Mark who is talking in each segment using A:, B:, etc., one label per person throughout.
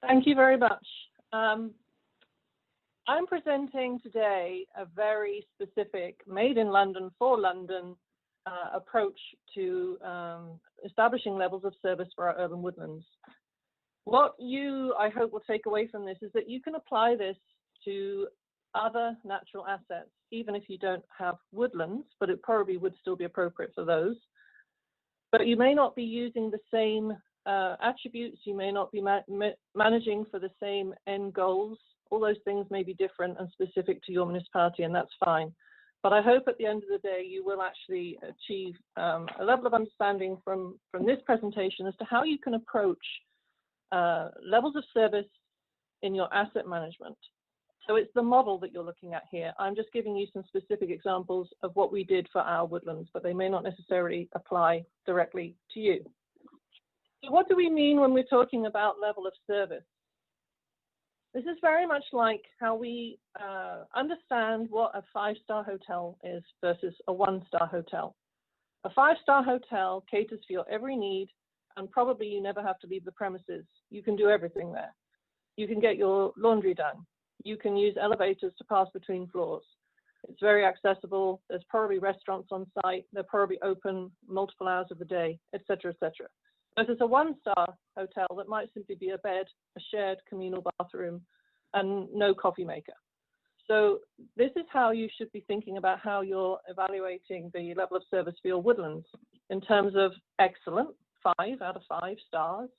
A: Thank you very much. I'm presenting today a very specific, made in London for London approach to establishing levels of service for our urban woodlands. What you, I hope, will take away from this is that you can apply this to other natural assets, even if you don't have woodlands, but it probably would still be appropriate for those. But you may not be using the same attributes, you may not be managing for the same end goals. All those things may be different and specific to your municipality, and that's fine. But I hope at the end of the day, you will actually achieve a level of understanding from this presentation as to how you can approach levels of service in your asset management. So it's the model that you're looking at here. I'm just giving you some specific examples of what we did for our woodlands, but they may not necessarily apply directly to you. So what do we mean when we're talking about level of service? This is very much like how we understand what a 5-star hotel is versus a 1-star hotel. A 5-star hotel caters for your every need, and probably you never have to leave the premises. You can do everything there. You can get your laundry done. You can use elevators to pass between floors. It's very accessible. There's probably restaurants on site. They're probably open multiple hours of the day, etc., etc. Versus a 1-star hotel that might simply be a bed, a shared communal bathroom, and no coffee maker. So this is how you should be thinking about how you're evaluating the level of service for your woodlands in terms of excellent, 5 out of 5 stars,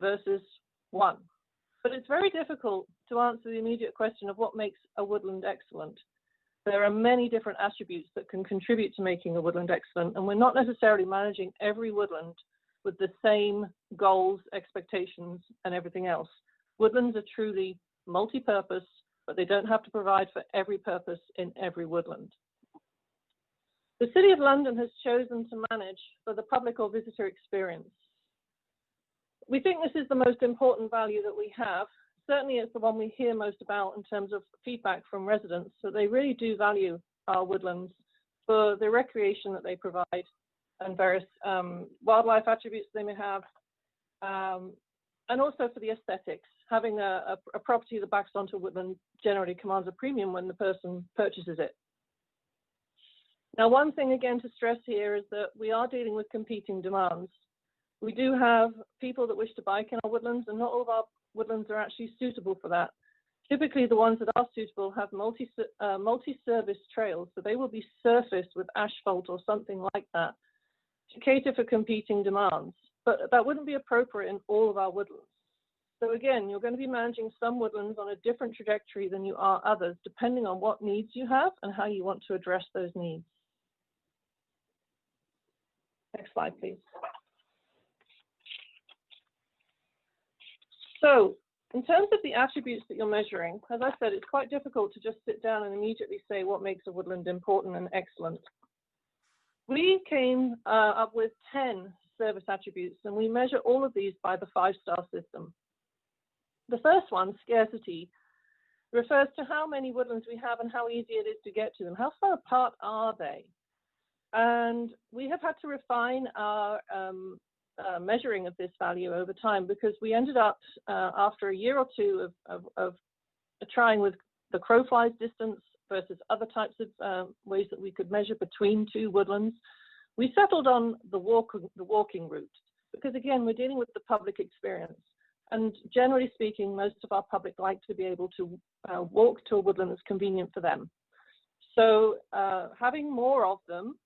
A: versus 1. But it's very difficult to answer the immediate question of what makes a woodland excellent. There are many different attributes that can contribute to making a woodland excellent, and we're not necessarily managing every woodland with the same goals, expectations, and everything else. Woodlands are truly multi-purpose, but they don't have to provide for every purpose in every woodland. The City of London has chosen to manage for the public or visitor experience. We think this is the most important value that we have. Certainly it's the one we hear most about in terms of feedback from residents, so they really do value our woodlands for the recreation that they provide and various wildlife attributes they may have, and also for the aesthetics. Having a property that backs onto a woodland generally commands a premium when the person purchases it. Now, one thing again to stress here is that we are dealing with competing demands. We do have people that wish to bike in our woodlands, and not all of our woodlands are actually suitable for that. Typically, the ones that are suitable have multi-service trails, so they will be surfaced with asphalt or something like that to cater for competing demands. But that wouldn't be appropriate in all of our woodlands. So again, you're going to be managing some woodlands on a different trajectory than you are others, depending on what needs you have and how you want to address those needs. Next slide, please. So in terms of the attributes that you're measuring, as I said, it's quite difficult to just sit down and immediately say what makes a woodland important and excellent. We came up with 10 service attributes, and we measure all of these by the 5-star system. The first one, scarcity, refers to how many woodlands we have and how easy it is to get to them. How far apart are they? And we have had to refine our measuring of this value over time, because we ended up, after a year or two of trying with the crowfly's distance versus other types of ways that we could measure between 2 woodlands, we settled on the walking route, because again, we're dealing with the public experience. And generally speaking, most of our public like to be able to walk to a woodland that's convenient for them. So having more of them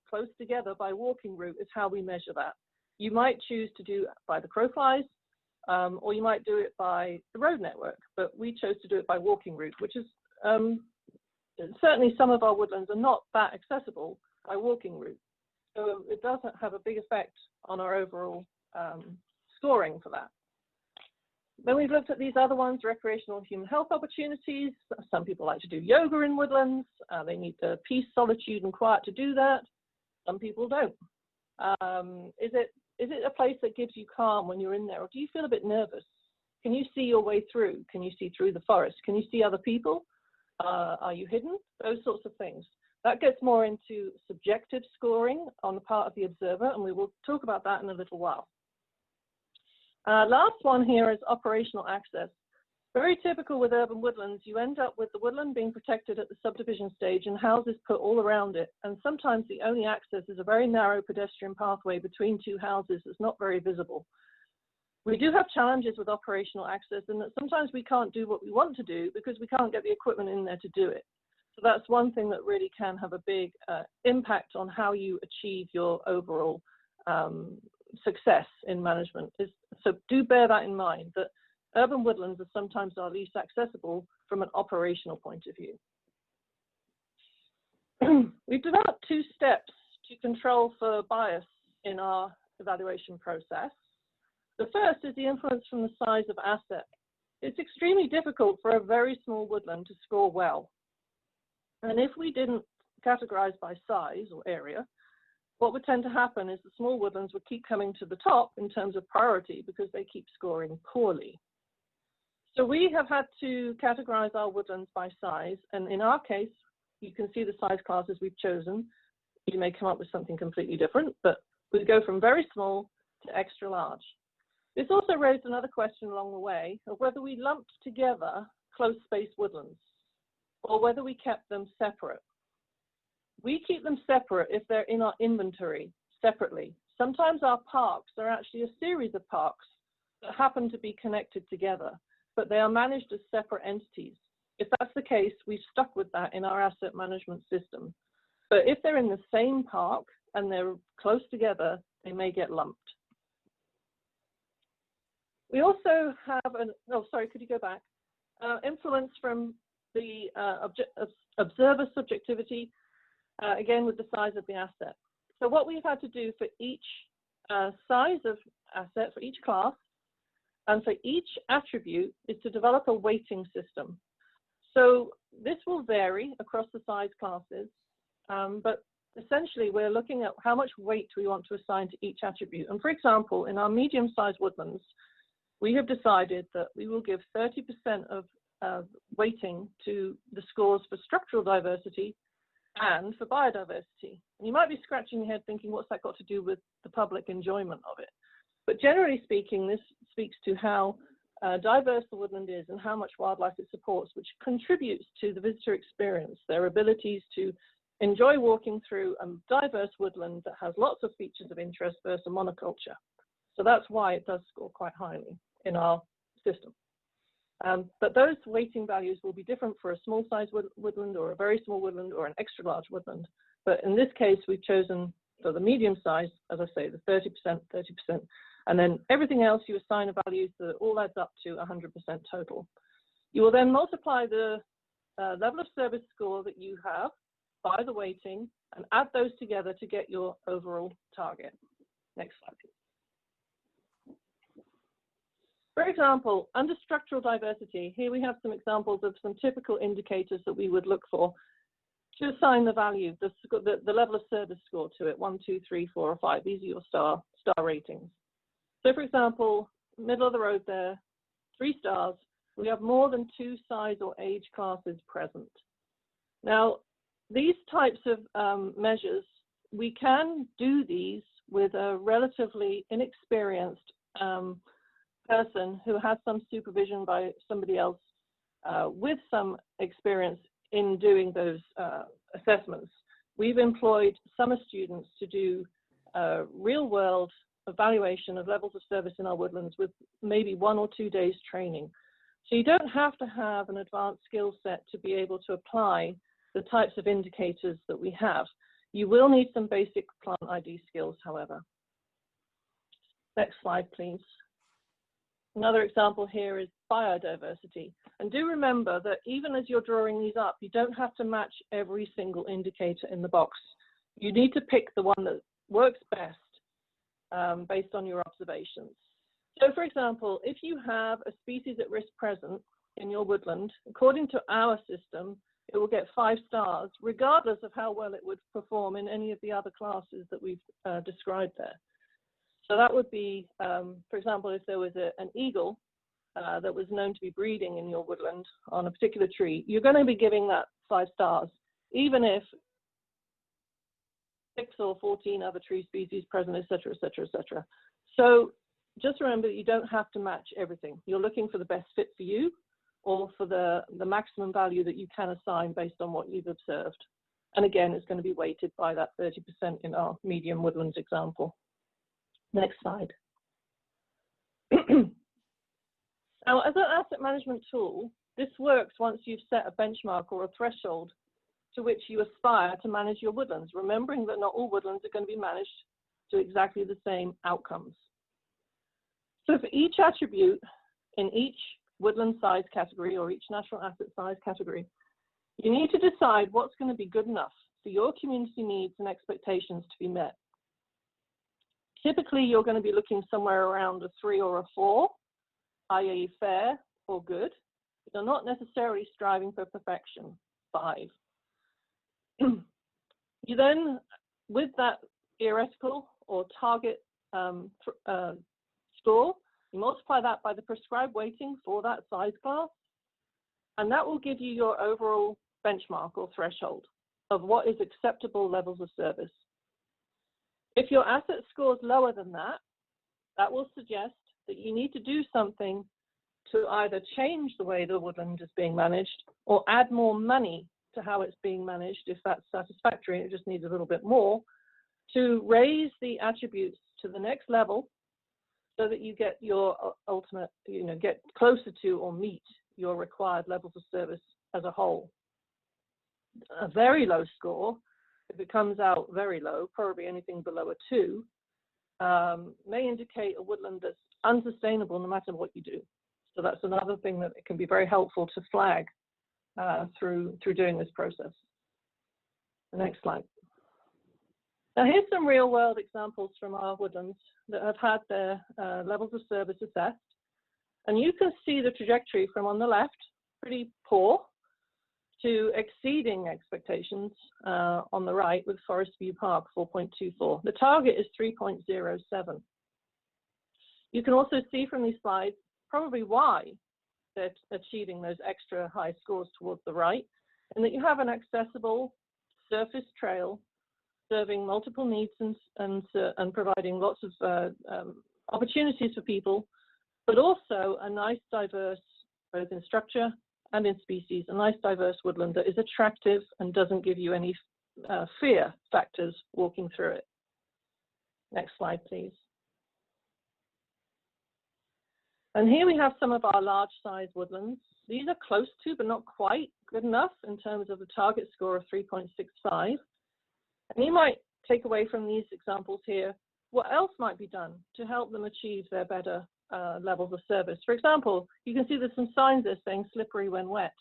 A: close together by walking route is how we measure that. You might choose to do it by the crowflies, or you might do it by the road network, but we chose to do it by walking route, which is certainly some of our woodlands are not that accessible by walking route. So it doesn't have a big effect on our overall scoring for that. Then we've looked at these other ones, recreational and human health opportunities. Some people like to do yoga in woodlands. They need the peace, solitude, and quiet to do that. Some people don't. Is it a place that gives you calm when you're in there, or do you feel a bit nervous? Can you see your way through? Can you see through the forest? Can you see other people? Are you hidden? Those sorts of things. That gets more into subjective scoring on the part of the observer, and we will talk about that in a little while. Last one here is operational access. Very typical with urban woodlands, you end up with the woodland being protected at the subdivision stage and houses put all around it. And sometimes the only access is a very narrow pedestrian pathway between two houses that's not very visible. We do have challenges with operational access, and that sometimes we can't do what we want to do because we can't get the equipment in there to do it. So that's one thing that really can have a big impact on how you achieve your overall success in management. So do bear that in mind, that urban woodlands are sometimes our least accessible from an operational point of view. We've developed 2 steps to control for bias in our evaluation process. The first is the influence from the size of asset. It's extremely difficult for a very small woodland to score well. And if we didn't categorize by size or area, what would tend to happen is the small woodlands would keep coming to the top in terms of priority because they keep scoring poorly. So we have had to categorize our woodlands by size, and in our case, you can see the size classes we've chosen. You may come up with something completely different, but we go from very small to extra large. This also raised another question along the way of whether we lumped together close-spaced woodlands or whether we kept them separate. We keep them separate if they're in our inventory separately. Sometimes our parks are actually a series of parks that happen to be connected together, but they are managed as separate entities. If that's the case, we've stuck with that in our asset management system. But if they're in the same park and they're close together, they may get lumped. We also have could you go back? Influence from the observer subjectivity, again with the size of the asset. So what we've had to do for each size of asset, for each class, and for each attribute is to develop a weighting system. So this will vary across the size classes, but essentially we're looking at how much weight we want to assign to each attribute. And for example, in our medium-sized woodlands, we have decided that we will give 30% of weighting to the scores for structural diversity and for biodiversity. And you might be scratching your head thinking, what's that got to do with the public enjoyment of it? But generally speaking, this speaks to how diverse the woodland is and how much wildlife it supports, which contributes to the visitor experience, their abilities to enjoy walking through a diverse woodland that has lots of features of interest versus monoculture. So that's why it does score quite highly in our system. But those weighting values will be different for a small size woodland or a very small woodland or an extra large woodland. But in this case, we've chosen for the medium size, as I say, the 30%, and then everything else you assign a value so that all adds up to 100% total. You will then multiply the level of service score that you have by the weighting and add those together to get your overall target. Next slide, please. For example, under structural diversity, here we have some examples of some typical indicators that we would look for to assign the value, the level of service score to it, 1, 2, 3, 4, or 5. These are your star ratings. So for example, middle of the road there, 3 stars, we have more than 2 size or age classes present. Now, these types of measures, we can do these with a relatively inexperienced person who has some supervision by somebody else with some experience in doing those assessments. We've employed summer students to do real-world evaluation of levels of service in our woodlands with maybe 1 or 2 days training. So you don't have to have an advanced skill set to be able to apply the types of indicators that we have. You will need some basic plant ID skills, however. Next slide, please. Another example here is biodiversity. And do remember that even as you're drawing these up, you don't have to match every single indicator in the box. You need to pick the one that works best based on your observations. So for example, if you have a species at risk present in your woodland, according to our system, it will get 5 stars, regardless of how well it would perform in any of the other classes that we've described there. So that would be, for example, if there was an eagle that was known to be breeding in your woodland on a particular tree, you're going to be giving that 5 stars, even if 6 or 14 other tree species present, et cetera, et cetera, et cetera. So just remember that you don't have to match everything. You're looking for the best fit for you, or for the maximum value that you can assign based on what you've observed. And again, it's going to be weighted by that 30% in our medium woodlands example. Next slide. Now, as an asset management tool, this works once you've set a benchmark or a threshold to which you aspire to manage your woodlands, remembering that not all woodlands are going to be managed to exactly the same outcomes. So for each attribute in each woodland size category or each national asset size category, you need to decide what's going to be good enough for your community needs and expectations to be met. Typically, you're going to be looking somewhere around a 3 or a 4, i.e. fair or good. You're not necessarily striving for perfection, 5. You then, with that theoretical or target score, you multiply that by the prescribed weighting for that size class, and that will give you your overall benchmark or threshold of what is acceptable levels of service. If your asset score is lower than that, that will suggest that you need to do something to either change the way the woodland is being managed or add more money to how it's being managed if that's satisfactory. It just needs a little bit more to raise the attributes to the next level so that you get your ultimate, get closer to or meet your required levels of service as a whole. A very low score, if it comes out very low, probably anything below a 2, may indicate a woodland that's unsustainable no matter what you do. So that's another thing that it can be very helpful to flag through doing this process. The next slide. Now here's some real world examples from our woodlands that have had their levels of service assessed. And you can see the trajectory from on the left, pretty poor, to exceeding expectations on the right with Forest View Park, 4.24. The target is 3.07. You can also see from these slides probably why they're achieving those extra high scores towards the right, and that you have an accessible surface trail serving multiple needs and providing lots of opportunities for people, but also a nice diverse, both in structure and in species, a nice diverse woodland that is attractive and doesn't give you any fear factors walking through it. Next slide, please. And here we have some of our large size woodlands. These are close to, but not quite good enough in terms of a target score of 3.65. And you might take away from these examples here, what else might be done to help them achieve their better levels of service. For example, you can see there's some signs there saying slippery when wet.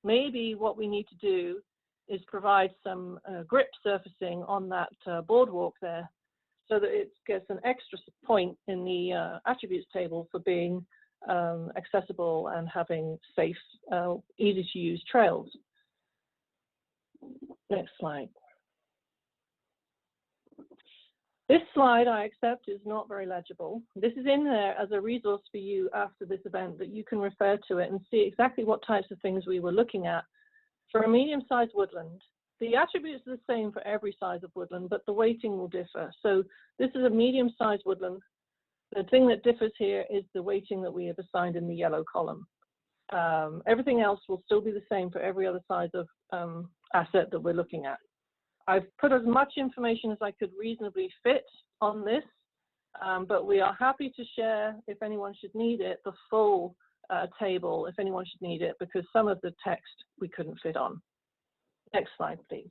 A: Maybe what we need to do is provide some grip surfacing on that boardwalk there so that it gets an extra point in the attributes table for being accessible and having safe, easy to use trails. Next slide. This slide, I accept, is not very legible. This is in there as a resource for you after this event that you can refer to it and see exactly what types of things we were looking at. For a medium-sized woodland, the attributes are the same for every size of woodland, but the weighting will differ. So this is a medium-sized woodland. The thing that differs here is the weighting that we have assigned in the yellow column. Everything else will still be the same for every other size of asset that we're looking at. I've put as much information as I could reasonably fit on this, but we are happy to share, if anyone should need it, the full table, if anyone should need it, because some of the text we couldn't fit on. Next slide, please.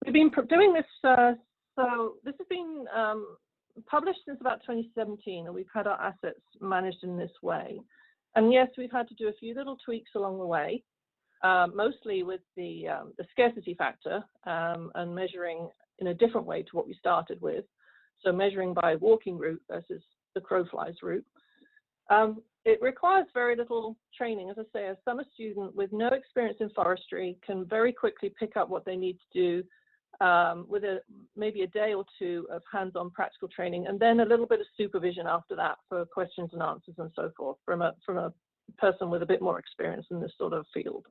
A: We've been doing this, so this has been published since about 2017, and we've had our assets managed in this way. And yes, we've had to do a few little tweaks along the way. Mostly with the scarcity factor and measuring in a different way to what we started with. So measuring by walking route versus the crowflies route. It requires very little training. As I say, a summer student with no experience in forestry can very quickly pick up what they need to do with maybe a day or two of hands-on practical training, and then a little bit of supervision after that for questions and answers and so forth from a person with a bit more experience in this sort of field.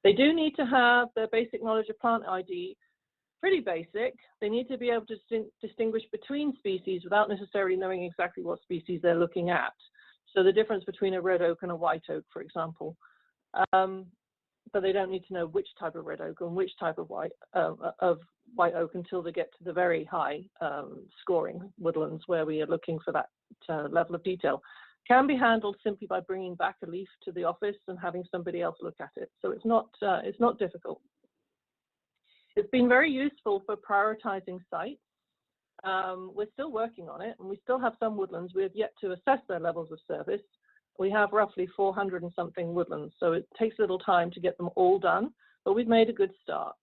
A: They do need to have their basic knowledge of plant ID, pretty basic. They need to be able to distinguish between species without necessarily knowing exactly what species they're looking at. So the difference between a red oak and a white oak, for example. But they don't need to know which type of red oak and which type of white oak until they get to the very high scoring woodlands where we are looking for that level of detail. Can be handled simply by bringing back a leaf to the office and having somebody else look at it. So it's not difficult. It's been very useful for prioritizing sites. We're still working on it, and we still have some woodlands we have yet to assess their levels of service. We have roughly 400 and something woodlands, so it takes a little time to get them all done, but we've made a good start.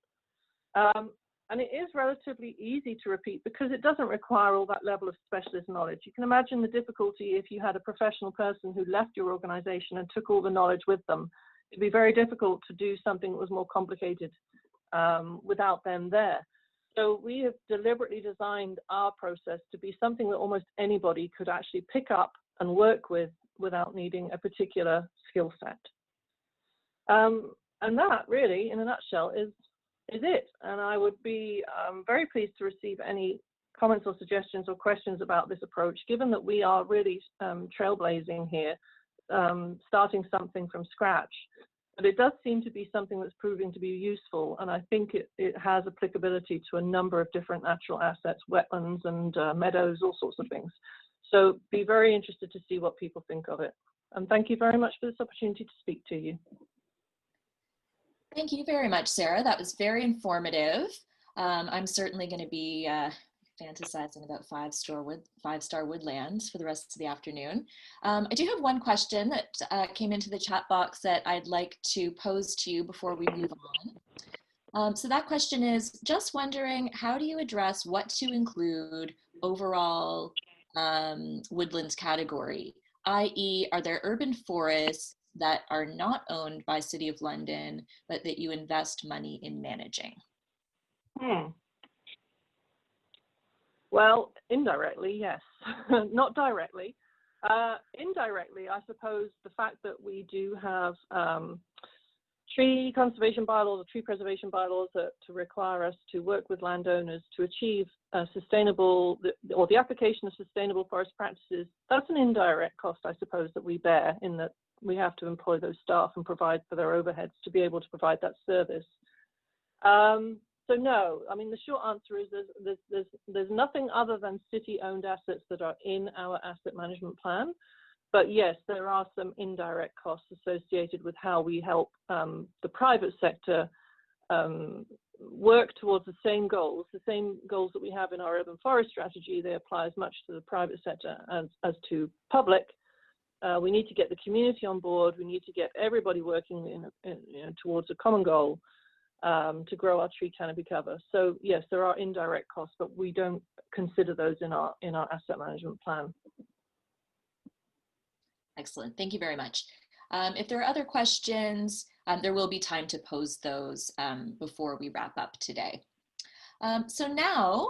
A: And it is relatively easy to repeat because it doesn't require all that level of specialist knowledge. You can imagine the difficulty if you had a professional person who left your organization and took all the knowledge with them. It'd be very difficult to do something that was more complicated without them there. So we have deliberately designed our process to be something that almost anybody could actually pick up and work with without needing a particular skill set. And that really, in a nutshell, is it. And I would be very pleased to receive any comments or suggestions or questions about this approach, given that we are really trailblazing here, starting something from scratch. But it does seem to be something that's proving to be useful, and I think it has applicability to a number of different natural assets, wetlands and meadows, all sorts of things. So be very interested to see what people think of it. And thank you very much for this opportunity to speak to you.
B: Thank you very much, Sarah. That was very informative. I'm certainly going to be fantasizing about five-star woodlands for the rest of the afternoon. I do have one question that came into the chat box that I'd like to pose to you before we move on. So that question is, just wondering, how do you address what to include overall woodlands category, i.e. are there urban forests that are not owned by City of London, but that you invest money in managing?
A: Well, indirectly, yes. Not directly. Indirectly, I suppose the fact that we do have tree conservation bylaws or tree preservation bylaws that to require us to work with landowners to achieve sustainable, or the application of sustainable forest practices, that's an indirect cost, I suppose, that we bear in that we have to employ those staff and provide for their overheads to be able to provide that service. So no, I mean, the short answer is there's nothing other than city-owned assets that are in our asset management plan. But yes, there are some indirect costs associated with how we help the private sector work towards the same goals that we have in our urban forest strategy. They apply as much to the private sector as to public. We need to get the community on board. We need to get everybody working towards a common goal to grow our tree canopy cover. So yes, there are indirect costs, but we don't consider those in our asset management plan.
B: Excellent, thank you very much. If there are other questions, there will be time to pose those before we wrap up today. So now